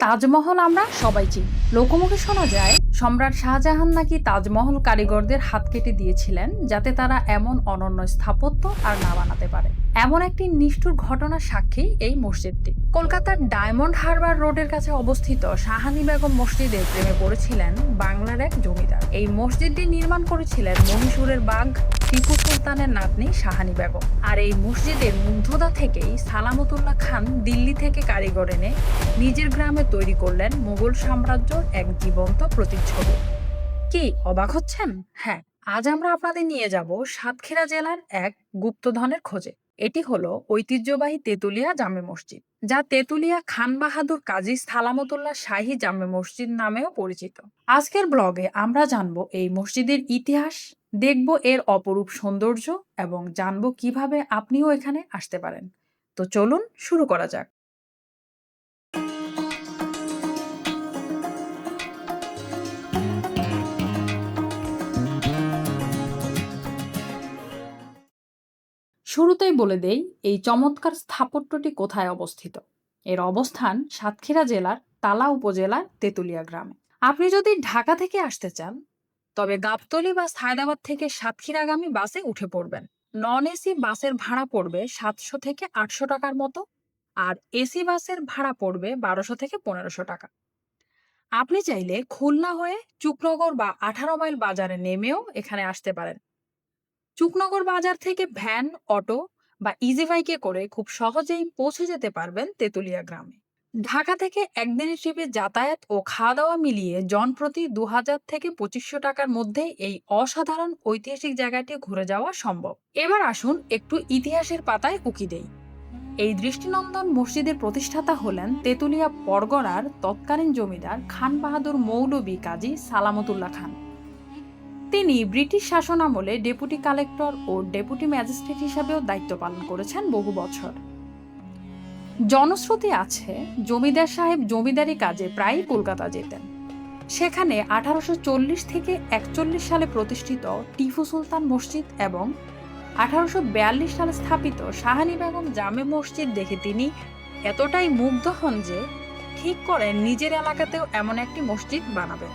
তাজমহল আমরা সবাই চিনি। লোকমুখে শোনা যায় সম্রাট শাহজাহান নাকি তাজমহল কারিগরদের হাত কেটে দিয়েছিলেন যাতে তারা এমন অনন্য স্থাপত্য আর না বানাতে পারে। এমন একটি নিষ্ঠুর ঘটনার সাক্ষী এই মসজিদটি। কলকাতার ডায়মন্ড হারবার রোডের কাছে অবস্থিত শাহানি বেগম মসজিদে প্রেমে পড়েছিলেন বাংলার এক জমিদার। এই মসজিদটি নির্মাণ করেছিলেন মহীশূরের বাঘ টিপু সুলতানের নাতনি শাহানি বেগম। আর এই মসজিদের মুগ্ধতা থেকেই সালামতুল্লাহ খান দিল্লি থেকে কারিগর এনে নিজের গ্রামে তৈরি করলেন মুঘল সাম্রাজ্যের এক জীবন্ত প্রতিচ্ছবি। কি অবাক হচ্ছেন? হ্যাঁ, আজ আমরা আপনাদের নিয়ে যাব সাতক্ষীরা জেলার এক গুপ্তধনের খোঁজে। এটি হলো ঐতিহ্যবাহী তেতুলিয়া জামে মসজিদ, যা তেতুলিয়া খান বাহাদুর কাজী সালামতুল্লাহ শাহী জামে মসজিদ নামেও পরিচিত। আজকের ব্লগে আমরা জানবো এই মসজিদের ইতিহাস, দেখব এর অপরূপ সৌন্দর্য এবং জানবো কিভাবে আপনিও এখানে আসতে পারেন। তো চলুন শুরু করা যাক। শুরুতেই বলে দেই এই চমৎকার স্থাপত্যটি কোথায় অবস্থিত। এর অবস্থান সাতক্ষীরা জেলার তালা উপজেলার তেতুলিয়া গ্রামে। আপনি যদি ঢাকা থেকে আসতে চান তবে গাবতলী বা সায়দাবাদ থেকে সাতক্ষীরাগামী বাসে উঠে পড়বেন। নন এসি বাসের ভাড়া পড়বে 700 থেকে 800 টাকার মতো, আর এসি বাসের ভাড়া পড়বে 1200 থেকে 1500 টাকা। আপনি চাইলে খুলনা হয়ে চুকনগর বা 18 মাইল বাজারে নেমেও এখানে আসতে পারেন। চুকনগর বাজার থেকে ভ্যান, অটো বা ইজি বাইকে করে খুব সহজেই পৌঁছে যেতে পারবেন তেতুলিয়া গ্রামে। ঢাকা থেকে একদিনের ট্রিপে যাতায়াত ও খাওয়া দাওয়া মিলিয়ে জনপ্রতি 2000 থেকে 2500 টাকার মধ্যে এই অসাধারণ ঐতিহাসিক জায়গাটি ঘুরে যাওয়া সম্ভব। এবার আসুন একটু ইতিহাসের পাতায় উকি দেই। এই দৃষ্টিনন্দন মসজিদের প্রতিষ্ঠাতা হলেন তেতুলিয়া পরগনার তৎকালীন জমিদার খান বাহাদুর মৌলভী কাজী সালামতুল্লাহ খান। তিনি ব্রিটিশ শাসন আমলে ডেপুটি কালেক্টর ও ডেপুটি ম্যাজিস্ট্রেট হিসাবেও দায়িত্ব পালন করেছেন বহু বছর। জনশ্রুতি আছে জমিদার সাহেব জমিদারি কাজে প্রায়ই কলকাতা যেতেন। সেখানে 1840 থেকে 41 সালে প্রতিষ্ঠিত টিপু সুলতান মসজিদ এবং 1842 সালে স্থাপিত শাহানি বেগম জামে মসজিদ দেখে তিনি এতটাই মুগ্ধ হন যে ঠিক করেন নিজের এলাকাতেও এমন একটি মসজিদ বানাবেন।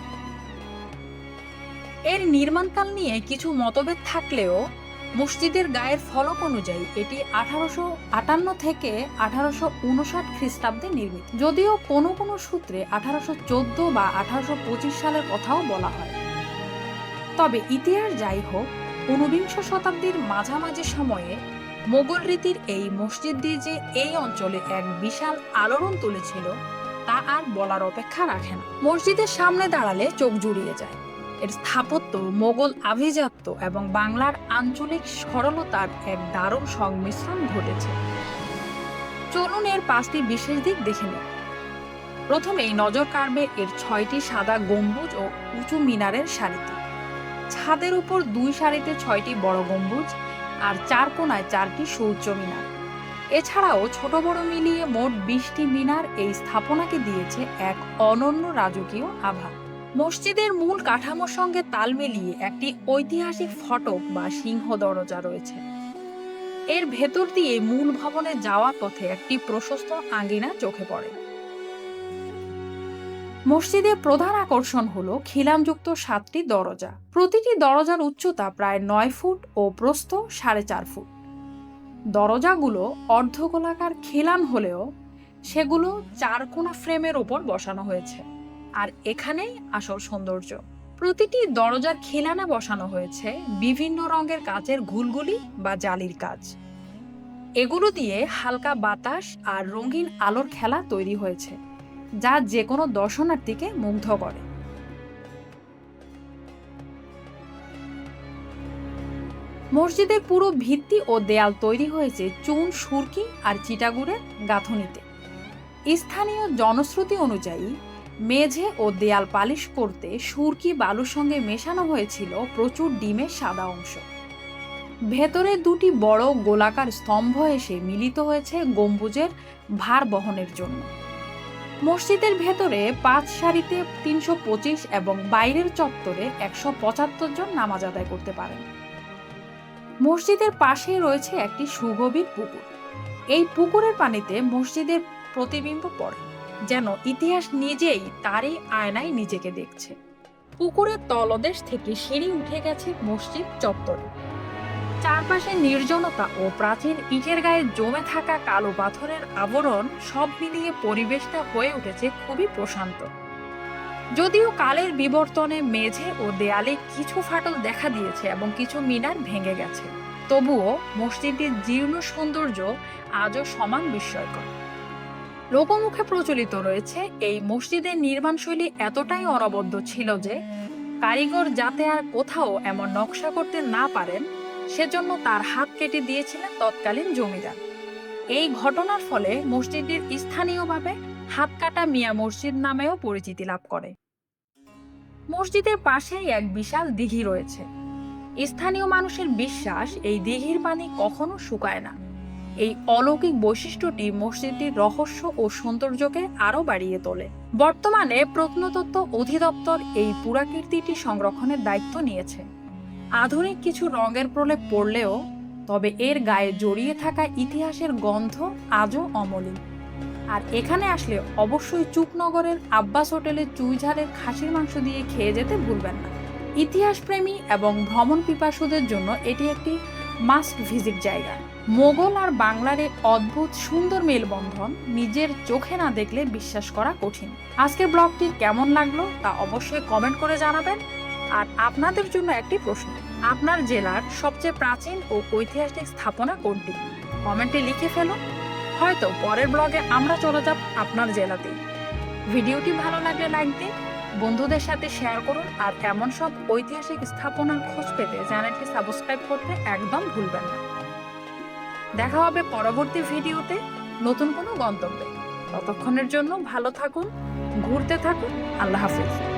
এর নির্মাণকাল নিয়ে কিছু মতভেদ থাকলেও মসজিদের গায়ের ফলক অনুযায়ী এটি 1858 থেকে 1859 খ্রিস্টাব্দে নির্মিত, যদিও কোনো কোনো সূত্রে 1814 বা 1825 সালের কথাও বলা হয়। তবে ইতিহাস যাই হোক, 19বিংশ শতাব্দীর মাঝামাঝি সময়ে মোগল রীতির এই মসজিদ দিয়ে যে এই অঞ্চলে এক বিশাল আলোড়ন তুলেছিল তা আর বলার অপেক্ষা রাখে না। মসজিদের সামনে দাঁড়ালে চোখ জুড়িয়ে যায়। এর স্থাপত্য মোগল আভিজাত্য এবং বাংলার আঞ্চলিক সরলতার এক দারুণ সংমিশ্রণ ঘটেছে। চলুন এর 5টি বিশেষ দিক দেখে নিই। প্রথমেই নজর কাড়বে এর 6টি সাদা গম্বুজ ও উঁচু মিনারের সারিতে। ছাদের উপর 2 সারিতে 6টি বড় গম্বুজ আর 4 কোণায় 4টি সুউচ্চ মিনার। এছাড়াও ছোট বড় মিলিয়ে মোট 20টি মিনার এই স্থাপনাকে দিয়েছে এক অনন্য রাজকীয় আভা। মসজিদের মূল কাঠামোর সঙ্গে তাল মিলিয়ে একটি ঐতিহাসিক ফটক বা সিংহ দরজা রয়েছে। এর ভেতর দিয়ে মূল ভবনে যাওয়ার পথে একটি প্রশস্ত আঙ্গিনা চোখে পড়ে। মসজিদের প্রধান আকর্ষণ হলো খিলানযুক্ত 7টি দরজা। প্রতিটি দরজার উচ্চতা প্রায় 9 ফুট ও প্রস্থ 4.5 ফুট। দরজাগুলো অর্ধগোলাকার খিলান হলেও সেগুলো 4 কোণা ফ্রেমের ওপর বসানো হয়েছে। আর এখানেই আসল সৌন্দর্য। প্রতিটি দরজার খিলানে বসানো হয়েছে বিভিন্ন রঙের কাচের ঘুলগুলি বা জালির কাজ। এগুলো দিয়ে হালকা বাতাস আর রঙিন আলোর খেলা তৈরি হয়েছে, যা যে কোনো দর্শনার্থীকে মুগ্ধ করে। মসজিদের পুরো ভিত্তি ও দেয়াল তৈরি হয়েছে চুন, সুরকি আর চিটাগুড়ের গাঁথুনিতে। স্থানীয় জনশ্রুতি অনুযায়ী মেঝে ও দেয়াল পালিশ করতে সুরকি বালুর সঙ্গে মেশানো হয়েছিল প্রচুর ডিমের সাদা অংশ। ভেতরে 2টি বড় গোলাকার স্তম্ভ এসে মিলিত হয়েছে গম্বুজের ভার বহনের জন্য। মসজিদের ভেতরে 5 সারিতে 325 এবং বাইরের চত্বরে 175 জন নামাজ আদায় করতে পারেন। মসজিদের পাশেই রয়েছে একটি সুগভীর পুকুর। এই পুকুরের পানিতে মসজিদের প্রতিবিম্ব পড়ে। যেন ইতিহাস নিজেই তারই আয়নায় নিজেকে দেখছে। পুকুরের তলদেশ থেকে সিঁড়ি উঠে গেছে মসজিদ চত্বরে। চারপাশে নির্জনতা ও প্রাচীন ইটের গায়ে জমে থাকা কালো পাথরের আবরণ সব মিলিয়ে পরিবেশটা হয়ে উঠেছে খুবই প্রশান্ত। যদিও কালের বিবর্তনে মেঝে ও দেয়ালে কিছু ফাটল দেখা দিয়েছে এবং কিছু মিনার ভেঙে গেছে, তবুও মসজিদটির জীর্ণ সৌন্দর্য আজও সমান বিস্ময়কর। লোকমুখে প্রচলিত রয়েছে এই মসজিদের নির্মাণশৈলী এতটাই অনবদ্য ছিল যে কারিগর যাতে আর কোথাও এমন নকশা করতে না পারেন সেজন্য তার হাত কেটে দিয়েছিলেন তৎকালীন জমিদার। এই ঘটনার ফলে মসজিদটির স্থানীয়ভাবে হাতকাটা মিয়া মসজিদ নামেও পরিচিতি লাভ করে। মসজিদের পাশেই এক বিশাল দিঘি রয়েছে। স্থানীয় মানুষের বিশ্বাস এই দিঘির পানি কখনো শুকায় না। এই অলৌকিক বৈশিষ্ট্যটি মসজিদটির রহস্য ও সৌন্দর্যকে আরো বাড়িয়ে তোলে। বর্তমানে প্রত্নতত্ত্ব অধিদপ্তর এই পুরাকীর্তিটি সংরক্ষণের দায়িত্ব নিয়েছে। আধুনিক কিছু রঙের প্রলেপ পড়লেও তবে এর গায়ে জড়িয়ে থাকা ইতিহাসের গন্ধ আজও অমলিন। আর এখানে আসলে অবশ্যই চুকনগরের আব্বাস হোটেলের চুইঝালের খাসির মাংস দিয়ে খেয়ে যেতে ভুলবেন না। ইতিহাসপ্রেমী এবং ভ্রমণ পিপাসুদের জন্য এটি একটি মাস্ট ভিজিট জায়গা। মোগল আর বাংলার এই অদ্ভুত সুন্দর মেলবন্ধন নিজের চোখে না দেখলে বিশ্বাস করা কঠিন। আজকের ব্লগটি কেমন লাগলো তা অবশ্যই কমেন্ট করে জানাবেন। আর আপনাদের জন্য একটি প্রশ্ন, আপনার জেলার সবচেয়ে প্রাচীন ও ঐতিহাসিক স্থাপনা কোনটি? কমেন্টে লিখে ফেলুন, হয়তো পরের ব্লগে আমরা চলে যাব আপনার জেলাতে। ভিডিওটি ভালো লাগলে লাইক দিন, বন্ধুদের সাথে শেয়ার করুন, আর এমন সব ঐতিহাসিক স্থাপনার খোঁজ পেতে চ্যানেলটি সাবস্ক্রাইব করতে একদম ভুলবেন না। দেখা হবে পরবর্তী ভিডিওতে নতুন কোনো গন্তব্যে। ততক্ষণের জন্য ভালো থাকুন, ঘুরতে থাকুন। আল্লাহ হাফেজ।